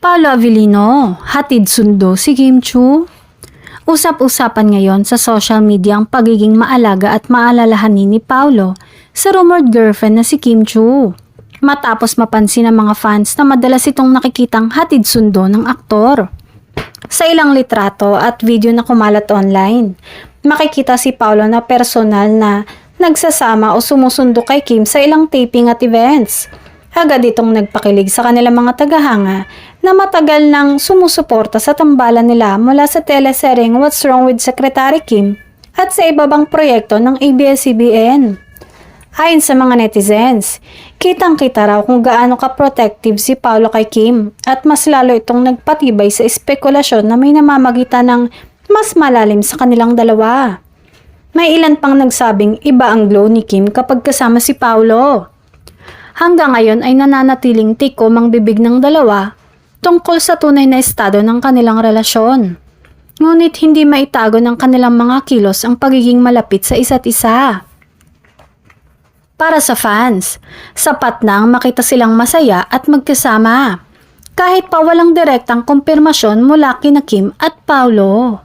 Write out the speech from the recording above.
Paolo Avellino, hatid sundo si Kim Chiu. Usap-usapan ngayon sa social media ang pagiging maalaga at maalalahanin ni Paolo sa rumored girlfriend na si Kim Chiu. Matapos mapansin ng mga fans na madalas itong nakikitang hatid sundo ng aktor. Sa ilang litrato at video na kumalat online, makikita si Paolo na personal na nagsasama o sumusundo kay Kim sa ilang taping at events. Agad itong nagpakilig sa kanilang mga tagahanga na matagal nang sumusuporta sa tambalan nila mula sa teleseryeng What's Wrong with Secretary Kim at sa iba pang proyekto ng ABS-CBN. Ayon sa mga netizens, kitang-kita raw kung gaano ka-protective si Paolo kay Kim at mas lalo itong nagpatibay sa espekulasyon na may namamagitan ng mas malalim sa kanilang dalawa. May ilan pang nagsabing iba ang glow ni Kim kapag kasama si Paolo. Hanggang ngayon ay nananatiling tikom ang bibig ng dalawa tungkol sa tunay na estado ng kanilang relasyon. Ngunit hindi maitago ng kanilang mga kilos ang pagiging malapit sa isa't isa. Para sa fans, sapat na ang makita silang masaya at magkasama, kahit pa walang direktang kumpirmasyon mula kina Kim at Paolo.